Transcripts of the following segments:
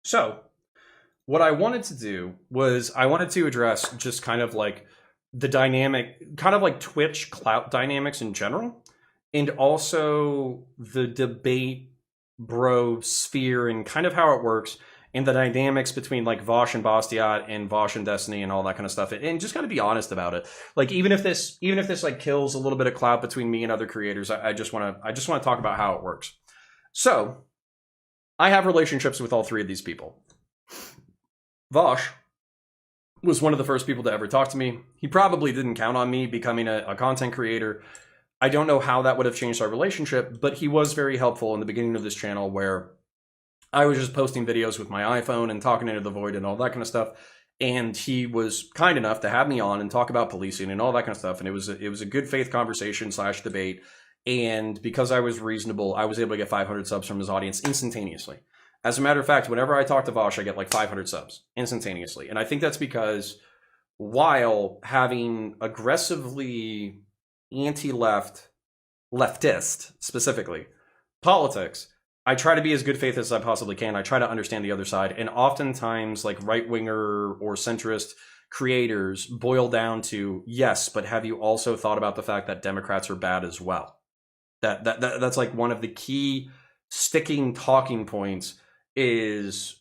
So, what I wanted to do was I wanted to address just kind of like the dynamic, kind of like Twitch clout dynamics in general, and also the debate bro sphere and kind of how it works, and the dynamics between like Vaush and Bastiat and Vaush and Destiny and all that kind of stuff, and just kind of be honest about it. Like even if this like kills a little bit of clout between me and other creators, I just want to talk about how it works. So I have relationships with all three of these people. Vaush was one of the first people to ever talk to me. He probably didn't count on me becoming a content creator. I don't know how that would have changed our relationship, but he was very helpful in the beginning of this channel where I was just posting videos with my iPhone and talking into the void and all that kind of stuff. And he was kind enough to have me on and talk about policing and all that kind of stuff. And it was a good faith conversation / debate. And because I was reasonable, I was able to get 500 subs from his audience instantaneously. As a matter of fact, whenever I talk to Vaush, I get like 500 subs instantaneously. And I think that's because while having aggressively anti-left, leftist specifically, politics, I try to be as good faith as I possibly can. I try to understand the other side. And oftentimes, like right-winger or centrist creators boil down to, yes, but have you also thought about the fact that Democrats are bad as well? That's like one of the key sticking talking points is,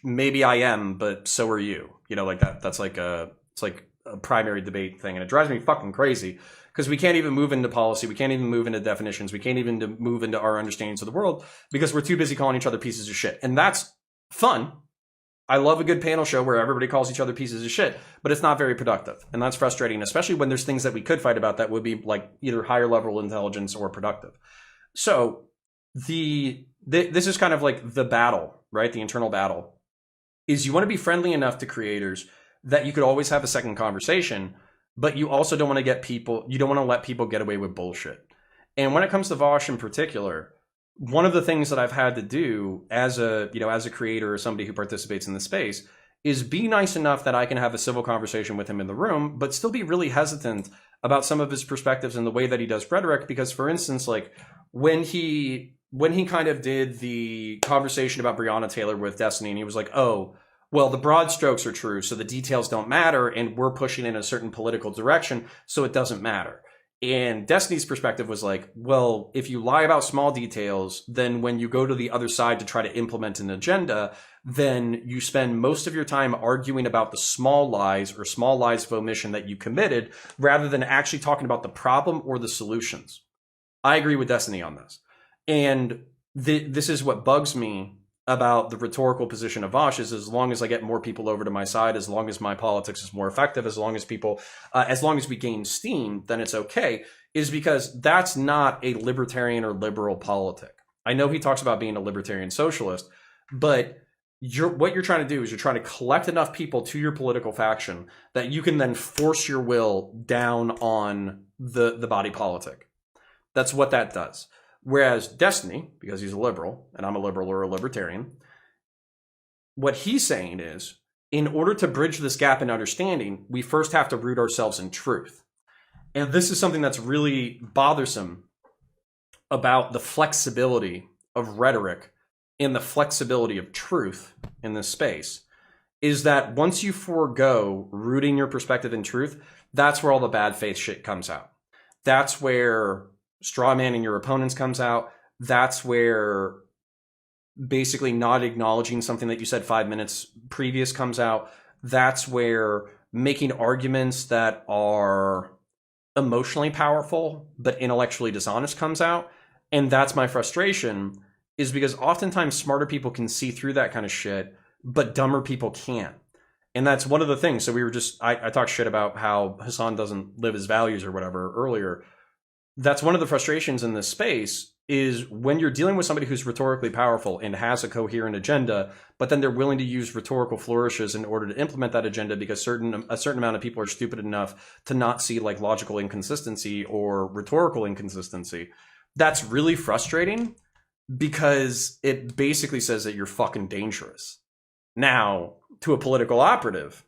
maybe I am, but so are you. Like that's like it's like a primary debate thing. And it drives me fucking crazy because we can't even move into policy. We can't even move into definitions. We can't even move into our understandings of the world because we're too busy calling each other pieces of shit. And that's fun. I love a good panel show where everybody calls each other pieces of shit, but it's not very productive. And that's frustrating, especially when there's things that we could fight about that would be like either higher level intelligence or productive. So this is kind of like the battle, right? The internal battle is you want to be friendly enough to creators that you could always have a second conversation, but you also don't want to let people get away with bullshit. And when it comes to Vaush in particular, one of the things that I've had to do as a creator or somebody who participates in the space is be nice enough that I can have a civil conversation with him in the room, but still be really hesitant about some of his perspectives and the way that he does rhetoric. Because, for instance, like when he kind of did the conversation about Breonna Taylor with Destiny, and he was like, oh, well, the broad strokes are true, so the details don't matter, and we're pushing in a certain political direction, so it doesn't matter. And Destiny's perspective was like, well, if you lie about small details, then when you go to the other side to try to implement an agenda, then you spend most of your time arguing about the small lies or small lies of omission that you committed, rather than actually talking about the problem or the solutions. I agree with Destiny on this. And this is what bugs me about the rhetorical position of Vaush is, as long as I get more people over to my side, as long as my politics is more effective, as long as we gain steam, then it's okay, is because that's not a libertarian or liberal politic. I know he talks about being a libertarian socialist, but what you're trying to do is you're trying to collect enough people to your political faction that you can then force your will down on the body politic. That's what that does. Whereas Destiny, because he's a liberal, and I'm a liberal or a libertarian, what he's saying is, in order to bridge this gap in understanding, we first have to root ourselves in truth. And this is something that's really bothersome about the flexibility of rhetoric and the flexibility of truth in this space, is that once you forego rooting your perspective in truth, that's where all the bad faith shit comes out. That's where straw manning your opponents comes out. That's where basically not acknowledging something that you said 5 minutes previous comes out. That's where making arguments that are emotionally powerful but intellectually dishonest comes out. And that's my frustration, is because oftentimes smarter people can see through that kind of shit, but dumber people can't. And that's one of the things. So I talked shit about how Hassan doesn't live his values or whatever earlier. That's one of the frustrations in this space, is when you're dealing with somebody who's rhetorically powerful and has a coherent agenda, but then they're willing to use rhetorical flourishes in order to implement that agenda because a certain amount of people are stupid enough to not see like logical inconsistency or rhetorical inconsistency. That's really frustrating because it basically says that you're fucking dangerous. Now, to a political operative,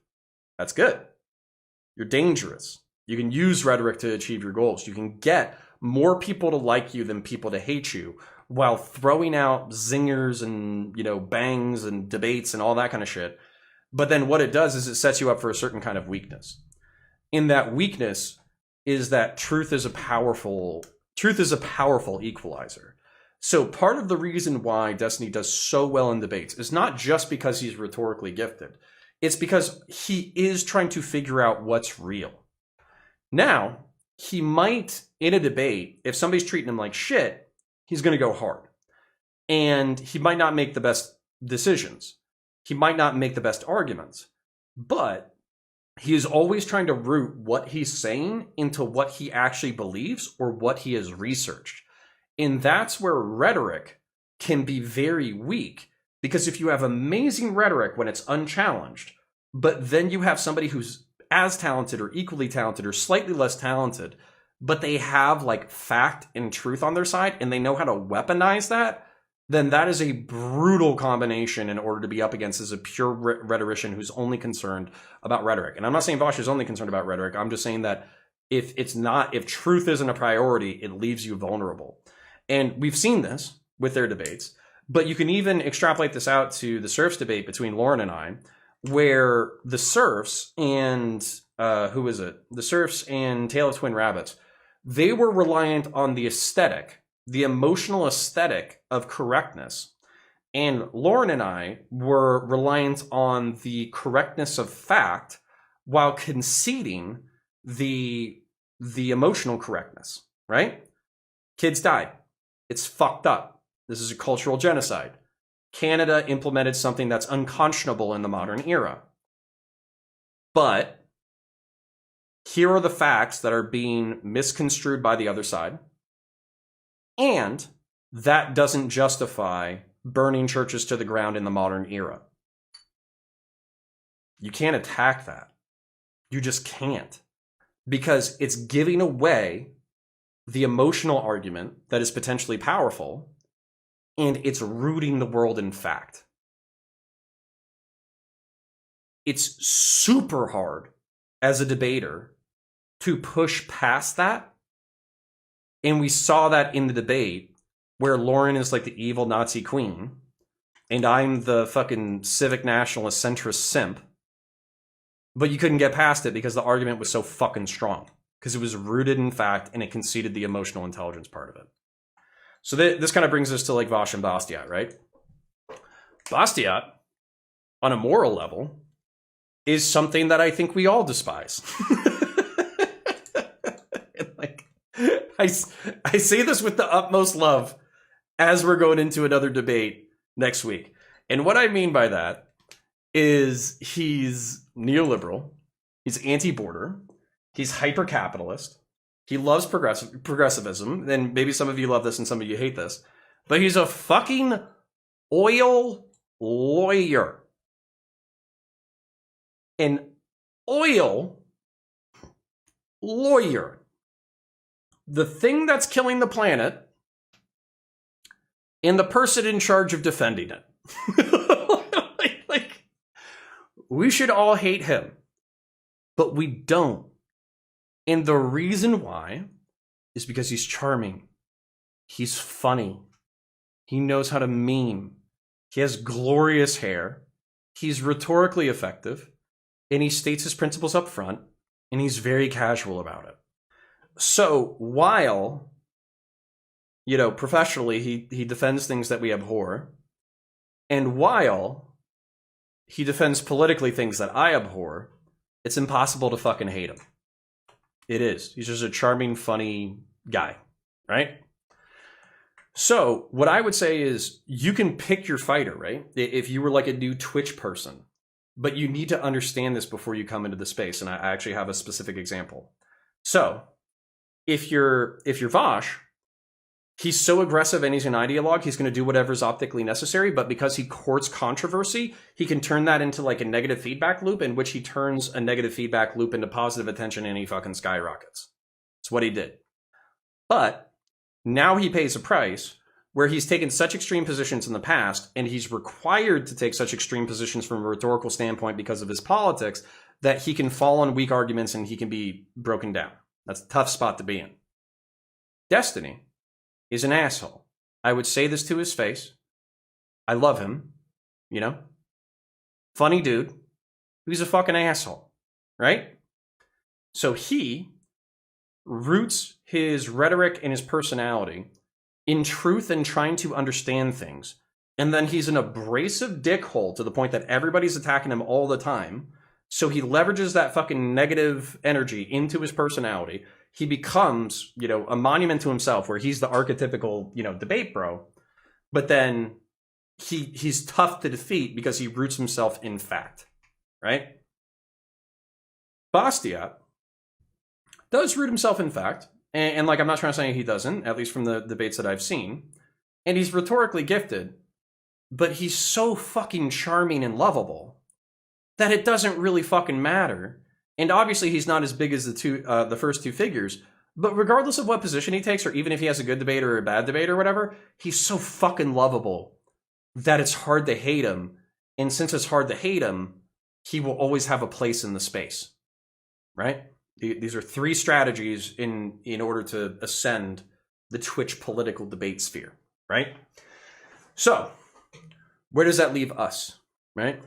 that's good. You're dangerous. You can use rhetoric to achieve your goals. You can get more people to like you than people to hate you. while throwing out zingers and, bangs and debates and all that kind of shit. But then what it does is it sets you up for a certain kind of weakness. In that weakness is that truth is a powerful equalizer. So part of the reason why Destiny does so well in debates is not just because he's rhetorically gifted. It's because he is trying to figure out what's real. Now, he might, in a debate, if somebody's treating him like shit, he's going to go hard. And he might not make the best decisions. He might not make the best arguments. But he is always trying to root what he's saying into what he actually believes or what he has researched. And that's where rhetoric can be very weak. Because if you have amazing rhetoric when it's unchallenged, but then you have somebody who's as talented or equally talented or slightly less talented, but they have like fact and truth on their side and they know how to weaponize that, then that is a brutal combination in order to be up against as a pure rhetorician who's only concerned about rhetoric. And I'm not saying Vaush is only concerned about rhetoric. I'm just saying that if truth isn't a priority, it leaves you vulnerable. And we've seen this with their debates, but you can even extrapolate this out to the Serfs debate between Lauren and I, where the Serfs and, the Serfs and Tale of Twin Rabbits, they were reliant on the aesthetic, the emotional aesthetic of correctness. And Lauren and I were reliant on the correctness of fact while conceding the emotional correctness, right? Kids died. It's fucked up. This is a cultural genocide. Canada implemented something that's unconscionable in the modern era. But here are the facts that are being misconstrued by the other side. And that doesn't justify burning churches to the ground in the modern era. You can't attack that. You just can't. Because it's giving away the emotional argument that is potentially powerful, and it's rooting the world in fact. It's super hard as a debater to push past that. And we saw that in the debate where Lauren is like the evil Nazi queen and I'm the fucking civic nationalist centrist simp. But you couldn't get past it because the argument was so fucking strong. Because it was rooted in fact and it conceded the emotional intelligence part of it. So this kind of brings us to like Vaush and Bastiat, right? Bastiat, on a moral level, is something that I think we all despise. Like, I say this with the utmost love as we're going into another debate next week. And what I mean by that is he's neoliberal, he's anti-border, he's hyper-capitalist, he loves progressivism, and maybe some of you love this and some of you hate this, but he's a fucking oil lawyer. An oil lawyer. The thing that's killing the planet and the person in charge of defending it. like, we should all hate him, but we don't. And the reason why is because he's charming. He's funny. He knows how to meme. He has glorious hair. He's rhetorically effective. And he states his principles up front. And he's very casual about it. So while, professionally, he defends things that we abhor. And while he defends politically things that I abhor, it's impossible to fucking hate him. It is. He's just a charming, funny guy, right? So what I would say is you can pick your fighter, right? If you were like a new Twitch person, but you need to understand this before you come into the space. And I actually have a specific example. So if you're Vaush, he's so aggressive and he's an ideologue, he's going to do whatever's optically necessary. But because he courts controversy, he can turn that into like a negative feedback loop in which he turns a negative feedback loop into positive attention and he fucking skyrockets. That's what he did. But now he pays a price where he's taken such extreme positions in the past and he's required to take such extreme positions from a rhetorical standpoint because of his politics that he can fall on weak arguments and he can be broken down. That's a tough spot to be in. Destiny is an asshole. I would say this to his face. I love him, you know? Funny dude. He's a fucking asshole, right? So he roots his rhetoric and his personality in truth and trying to understand things. And then he's an abrasive dickhole to the point that everybody's attacking him all the time. So he leverages that fucking negative energy into his personality. He becomes, you know, a monument to himself where he's the archetypical, you know, debate bro. But then he's tough to defeat because he roots himself in fact, right? Bastiat does root himself in fact. And like, I'm not trying to say he doesn't, at least from the debates that I've seen. And he's rhetorically gifted, but he's so fucking charming and lovable that it doesn't really fucking matter. And obviously he's not as big as the first two figures, but regardless of what position he takes, or even if he has a good debate or a bad debate or whatever, he's so fucking lovable that it's hard to hate him. And since it's hard to hate him, he will always have a place in the space, right? These are three strategies in order to ascend the Twitch political debate sphere, right? So, where does that leave us, right?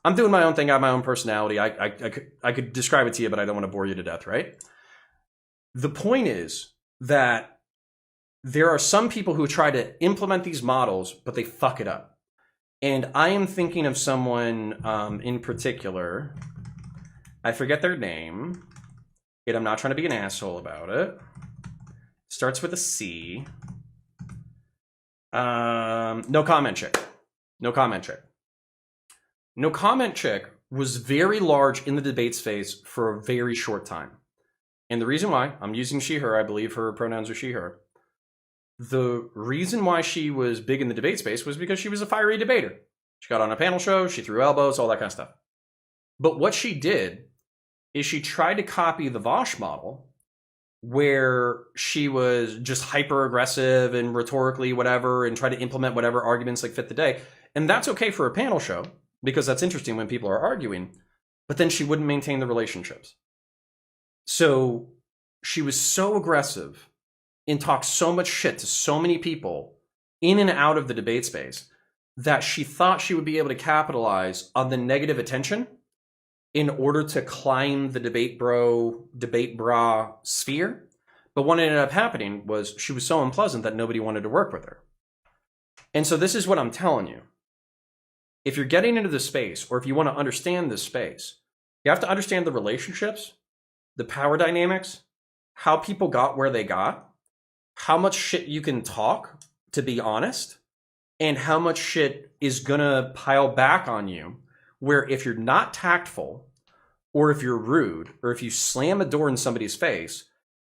I'm doing my own thing, I have my own personality. I could describe it to you, but I don't want to bore you to death, right? The point is that there are some people who try to implement these models, but they fuck it up. And I am thinking of someone in particular. I forget their name, and I'm not trying to be an asshole about it. Starts with a C. No comment chick. No comment chick. No comment chick was very large in the debate space for a very short time. And the reason why, I'm using she, her, I believe her pronouns are she, her. The reason why she was big in the debate space was because she was a fiery debater. She got on a panel show, she threw elbows, all that kind of stuff. But what she did is she tried to copy the Vaush model, where she was just hyper aggressive and rhetorically whatever and try to implement whatever arguments like fit the day. And that's okay for a panel show because that's interesting when people are arguing, but then she wouldn't maintain the relationships. So she was so aggressive and talked so much shit to so many people in and out of the debate space that she thought she would be able to capitalize on the negative attention in order to climb the debate bra sphere. But what ended up happening was she was so unpleasant that nobody wanted to work with her. And so this is what I'm telling you. If you're getting into this space, or if you want to understand this space, you have to understand the relationships, the power dynamics, how people got where they got, how much shit you can talk, to be honest, and how much shit is gonna pile back on you, where if you're not tactful, or if you're rude, or if you slam a door in somebody's face,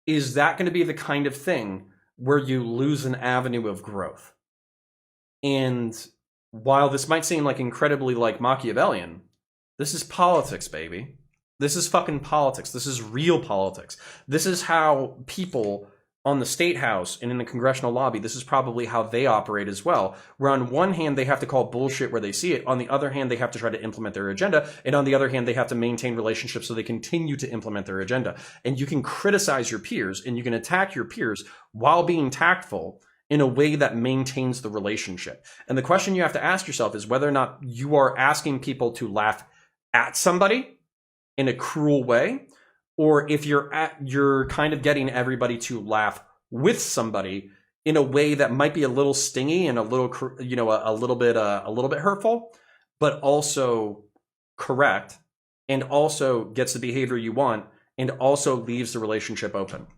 is that going to be the kind of thing where you lose an avenue of growth? And while this might seem like incredibly like Machiavellian, this is politics, baby. This is fucking politics. This is real politics. This is how people on the State House and in the congressional lobby, this is probably how they operate as well. Where on one hand, they have to call bullshit where they see it. On the other hand, they have to try to implement their agenda. And on the other hand, they have to maintain relationships so they continue to implement their agenda. And you can criticize your peers and you can attack your peers while being tactful in a way that maintains the relationship. And the question you have to ask yourself is whether or not you are asking people to laugh at somebody in a cruel way, or if you're kind of getting everybody to laugh with somebody in a way that might be a little stingy and a little, you know, a little bit hurtful, but also correct, and also gets the behavior you want, and also leaves the relationship open.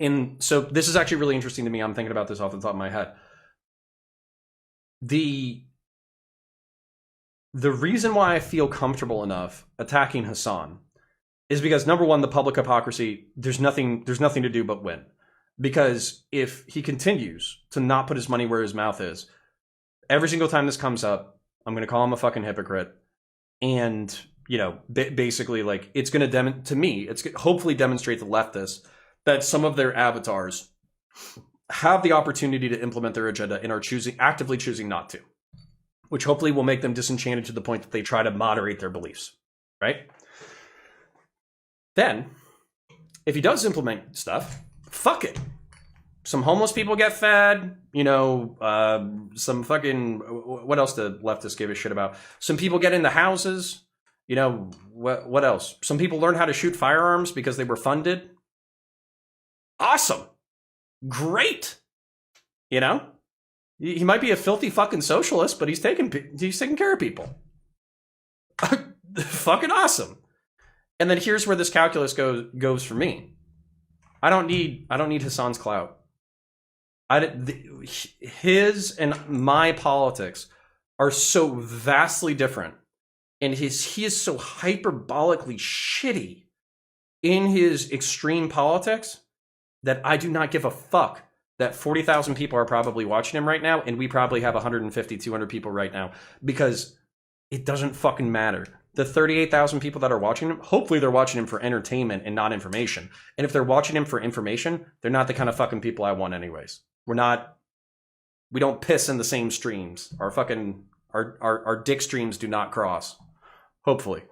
And so this is actually really interesting to me. I'm thinking about this off the top of my head. The reason why I feel comfortable enough attacking Hassan is because, number one, the public hypocrisy, there's nothing to do but win. Because if he continues to not put his money where his mouth is, every single time this comes up, I'm going to call him a fucking hypocrite. And, you know, basically, like, it's going to, to me, it's hopefully demonstrate the leftists that some of their avatars have the opportunity to implement their agenda and are actively choosing not to. Which hopefully will make them disenchanted to the point that they try to moderate their beliefs, right? Then, if he does implement stuff, fuck it. some homeless people get fed. You know, some fucking, what else do leftists give a shit about? Some people get into houses. You know, what else? Some people learn how to shoot firearms because they were funded. Awesome. Great. You know? He might be a filthy fucking socialist, but he's taking care of people. Fucking awesome. And then here's where this calculus goes for me. I don't need Hassan's clout. His and my politics are so vastly different, and he is so hyperbolically shitty in his extreme politics that I do not give a fuck that 40,000 people are probably watching him right now, and we probably have 150, 200 people right now, because it doesn't fucking matter. The 38,000 people that are watching him, hopefully they're watching him for entertainment and not information. And if they're watching him for information, they're not the kind of fucking people I want anyways. We don't piss in the same streams. Our dick streams do not cross. Hopefully.